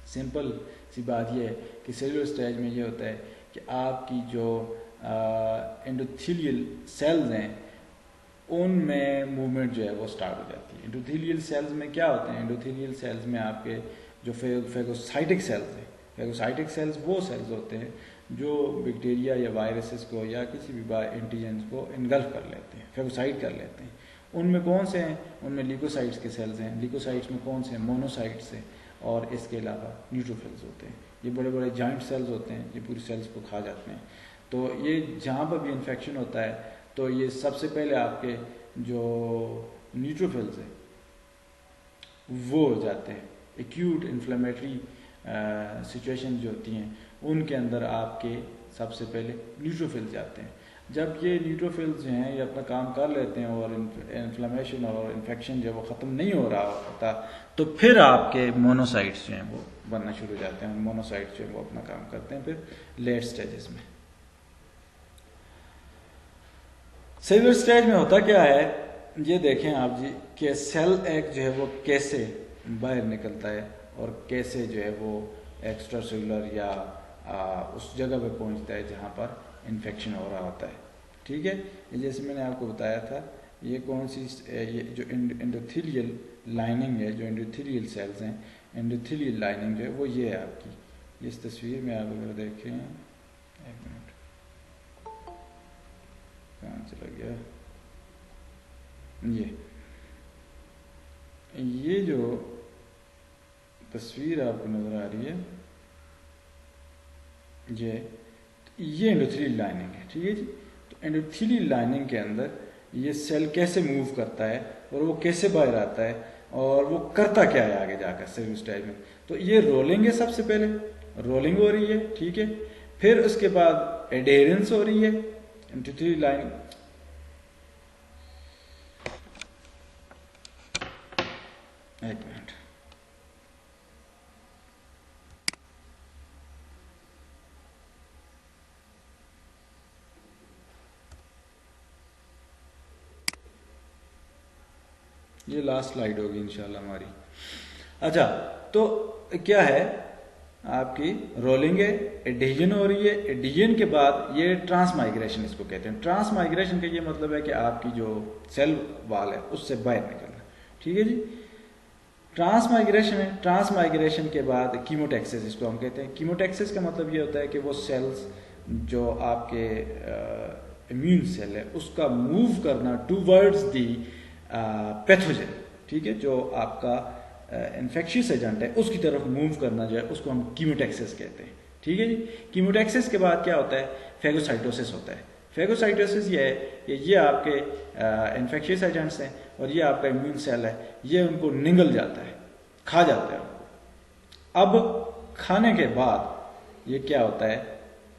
सिंपल सी बात यह है कि सेलुलर स्टेज में ये होता है कि आपकी जो एंडोथेलियल सेल्स हैं उनमें मूवमेंट जो है वो स्टार्ट हो जाती है। एंडोथेलियल सेल्स में क्या होते हैं? एंडोथेलियल सेल्स में आपके जो फेगोसाइटिक सेल्स हैं, फेगोसाइटिक सेल्स वो सेल्स होते हैं जो बैक्टीरिया या वायरसेस को या किसी भी एंटीजेंस को इनगल्फ कर लेते हैं, फेगोसाइट कर लेते हैं। उनमें कौन से हैं? उनमें ल्यूकोसाइट्स के सेल्स हैं। ल्यूकोसाइट्स में कौन से हैं? मोनोसाइट्स हैं। और इसके अलावा न्यूट्रोफिल्स होते हैं। ये बड़े बड़े जॉइंट सेल्स होते हैं, ये पूरी सेल्स को खा जाते हैं। तो ये जहाँ पर भी इन्फेक्शन होता है तो ये सबसे पहले आपके जो न्यूट्रोफिल्स हैं वो हो जाते हैं। एक्यूट इन्फ्लेमेटरी सिचुएशन जो होती हैं उनके अंदर आपके सबसे पहले न्यूट्रोफिल्स जाते हैं। जब ये न्यूट्रोफिल्स जो हैं ये अपना काम कर लेते हैं और इन्फ्लेमेशन और इन्फेक्शन जो है वो ख़त्म नहीं हो रहा होता, तो फिर आपके मोनोसाइट्स जो हैं वो बनना शुरू हो जाते हैं। मोनोसाइट्स जो है वो अपना काम करते हैं फिर लेट स्टेजेस में। सेलुलर स्टेज में होता क्या है ये देखें आप जी, कि सेल एक जो है वो कैसे बाहर निकलता है और कैसे जो है वो एक्स्ट्रा सेलुलर या उस जगह पे पहुंचता है जहाँ पर इन्फेक्शन हो रहा होता है, ठीक है। ये जैसे मैंने आपको बताया था, ये कौन सी ये जो एंडोथेलियल लाइनिंग है, जो एंडोथेलियल सेल्स हैं, एंडोथेलियल लाइनिंग जो है वो ये है आपकी। इस तस्वीर में आप अगर देखें, एक मिनट कहाँ चला गया, ये जो तस्वीर आपको नजर आ रही है ये एंडोथेलियल लाइनिंग है, ठीक है जी। तो एंडोथेलियल लाइनिंग के अंदर ये सेल कैसे मूव करता है और वो कैसे बाहर आता है और वो करता क्या है आगे जाकर सेलुलर स्टेज में। तो ये रोलिंग है, सबसे पहले रोलिंग हो रही है, ठीक है। फिर उसके बाद एडेरेंस हो रही है एंडोथेलियल लाइनिंग। एक मिनट, ये लास्ट स्लाइड होगी इंशाल्लाह हमारी। अच्छा, तो क्या है आपकी रोलिंग है, एडिशन हो रही है, एडिशन के बाद ये ट्रांसमाइग्रेशन इसको कहते हैं। ट्रांसमाइग्रेशन का ये मतलब है कि आपकी जो सेल वाल है उससे बाहर निकलना, ठीक है जी। ट्रांसमाइग्रेशन है, ट्रांसमाइग्रेशन के बाद कीमोटैक्सिस इसको हम कहते हैं। कीमोटैक्सिस का मतलब ये होता है कि वो सेल्स जो आपके इम्यून सेल है उसका मूव करना टूवर्ड्स दी पैथोजन, ठीक है, जो आपका इन्फेक्शियस एजेंट है उसकी तरफ मूव करना जो है उसको हम कीमोटैक्सिस कहते हैं, ठीक है जी। कीमोटैक्सिस के बाद क्या होता है? फेगोसाइटोसिस होता है। फेगोसाइटोसिस ये है कि ये आपके इन्फेक्शियस एजेंट्स हैं और ये आपका इम्यून सेल है, ये उनको निगल जाता है, खा जाता है। अब खाने के बाद ये क्या होता है?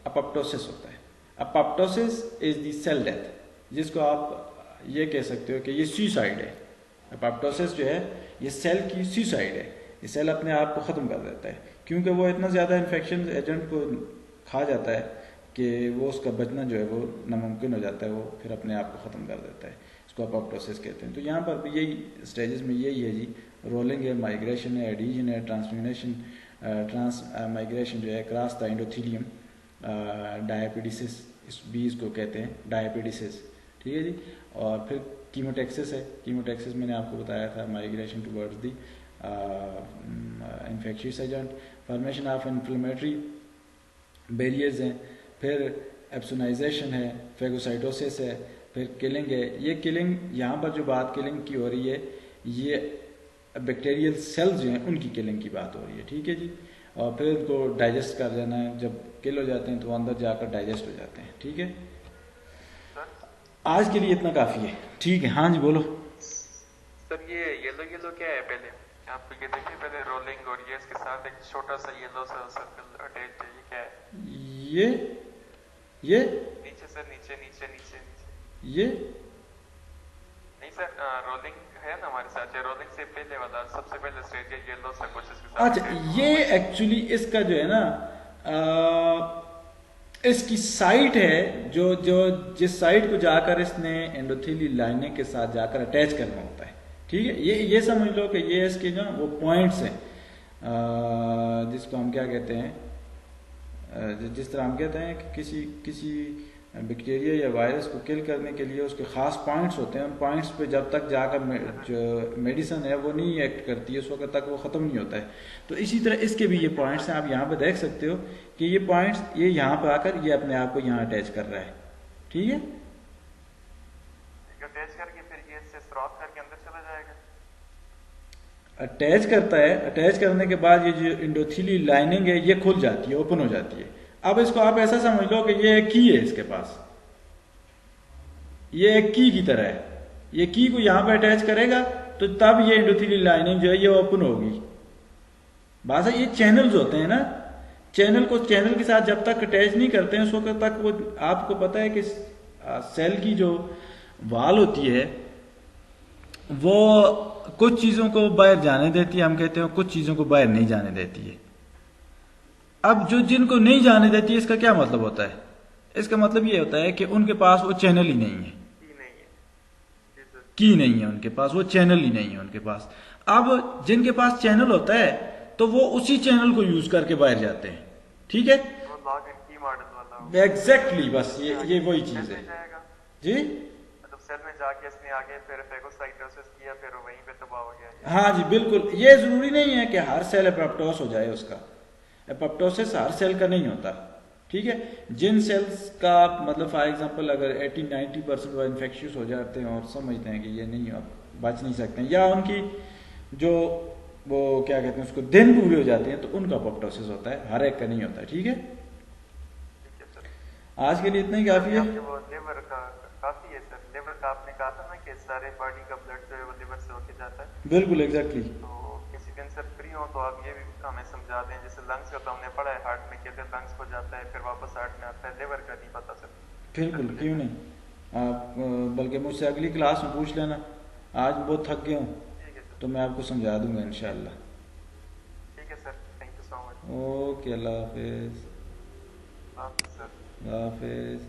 अपोप्टोसिस होता है। Apoptosis is the cell death, जिसको आप ये कह सकते हो कि ये सुसाइड है। अपोप्टोसिस जो है ये सेल की सुसाइड है, ये सेल अपने आप को ख़त्म कर देता है, क्योंकि वो इतना ज़्यादा इन्फेक्शन एजेंट को खा जाता है कि वो उसका बचना जो है वो नामुमकिन हो जाता है, वो फिर अपने आप को ख़त्म कर देता है। इसको अपोप्टोसिस कहते हैं। तो यहाँ पर भी यही स्टेजेस में यही है जी, रोलिंग है, माइग्रेशन है, एडिशन है, ट्रांसमिनेशन, ट्रांस माइग्रेशन जो है क्रॉस द एंडोथेलियम, डायपिडिसिस इस बीज को कहते हैं, डायपिडिसिस, ठीक है जी। और फिर कीमोटैक्सिस है। कीमोटैक्सिस मैंने आपको बताया था, migration towards the infectious agent, formation of inflammatory barriers हैं, फिर एप्सोनाइजेशन है, फेगोसाइटोसिस है, फिर किलिंग है, ये किलिंग यहाँ पर जो बात किलिंग की हो रही है ये बैक्टीरियल सेल्स जो हैं उनकी किलिंग की बात हो रही है, ठीक है जी। और फिर उनको डाइजेस्ट कर लेना है, जब किल हो जाते हैं तो वो अंदर जाकर डाइजेस्ट हो जाते हैं, ठीक है। सर आज के लिए इतना काफ़ी है, ठीक है। हाँ जी बोलो। सर ये येलो येलो क्या है? पहले आप ये देखिए, पहले रोलिंग और ये इसके साथ एक छोटा सा येलो सा सर्कल अटैच है, ये क्या है? ये नीचे सर, नीचे नीचे नीचे नीचे। ये नहीं सर, रोलिंग है ना हमारे साथ, रोलिंग से पहले वाला सबसे पहले स्टेज है येलो सा कुछ इसके साथ अच्छा, attach ये हुआ है। एक्चुअली इसका जो है ना इसकी साइट है, जो जो जिस साइट को जाकर इसने एंडोथेलियल लाइनिंग के साथ जाकर अटैच करना होता है, ठीक है। ये समझ लो कि ये इसके जो वो पॉइंट्स हैं, जिसको हम क्या कहते हैं, जिस तरह हम कहते हैं कि किसी किसी बैक्टीरिया या वायरस को किल करने के लिए उसके खास पॉइंट्स होते हैं, उन पॉइंट्स पे जब तक जाकर जो मेडिसिन है वो नहीं एक्ट करती है उस वक्त तक वो ख़त्म नहीं होता है। तो इसी तरह इसके भी ये पॉइंट्स हैं, आप यहाँ पे देख सकते हो कि ये पॉइंट्स ये यहाँ पर आकर ये अपने आप को यहाँ अटैच कर रहा है, ठीक है। अटैच करके फिर ये इससे स्रॉथ करके अंदर चला जाएगा। अटैच करता है, अटैच करने के बाद ये जो एंडोथेलियल लाइनिंग है ये खुल जाती है, ओपन हो जाती है। अब इसको आप ऐसा समझ लो कि ये एक की है इसके पास, ये एक की तरह है, ये की को यहां पर अटैच करेगा तो तब ये एंडोथेलियल लाइनिंग जो है ये ओपन होगी। बात है, ये चैनल्स होते हैं ना, चैनल को चैनल के साथ जब तक अटैच नहीं करते हैं उस वक्त तक वो, आपको पता है कि सेल की जो वाल होती है वो कुछ चीजों को बाहर जाने देती है, हम कहते हैं कुछ चीजों को बाहर नहीं जाने देती है। अब जो जिनको नहीं जाने देती है इसका क्या मतलब होता है? इसका मतलब ये होता है कि उनके पास वो चैनल ही नहीं है, की नहीं है उनके पास, वो चैनल ही नहीं है उनके पास। अब जिनके पास चैनल होता है तो वो उसी चैनल को यूज करके बाहर जाते हैं, ठीक है। एग्जैक्टली, बस ये वही चीज है जी। मतलब सेल में जाके इसने आगे फिर फेगोसाइटोसिस किया, फिर वहीं पे तबाह हो गया। हाँ जी बिल्कुल, ये जरूरी नहीं है कि हर सेल एपोप्टोस हो जाए, उसका एपोप्टोसिस हर सेल का नहीं होता, ठीक है। जिन सेल्स का मतलब फॉर एग्जांपल अगर 80-90% वो इन्फेक्शियस हो जाते हैं और समझते हैं कि ये नहीं अब बच नहीं सकते हैं, या उनकी जो वो क्या कहते हैं उसको दिन पूरे हो जाते हैं, तो उनका एपोप्टोसिस होता है, हर एक का नहीं होता, ठीक है। आज के लिए इतना ही काफी है। लिवर का काफी है सर, लिवर का आपने कहा था ना कि सारे बॉडी का ब्लड जो है वो लिवर से होके जाता है। बिल्कुल एग्जैक्टली। तो किसी दिन सर फ्री हो तो आप ये भी हमें समझा दें, जैसे लंग्स का तो हमने पढ़ा है, हार्ट में कहते हैं लंग्स को जाता है फिर वापस हार्ट में आता है, लिवर का नहीं पता सर। बिल्कुल, क्यों नहीं, आप बल्कि मुझसे अगली क्लास में पूछ लेना, आज बहुत थक गया हूँ तो मैं आपको समझा दूंगा इंशाल्लाह। ठीक है sir, thank you so much. Okay, Allah Hafiz. Sir Allah Hafiz.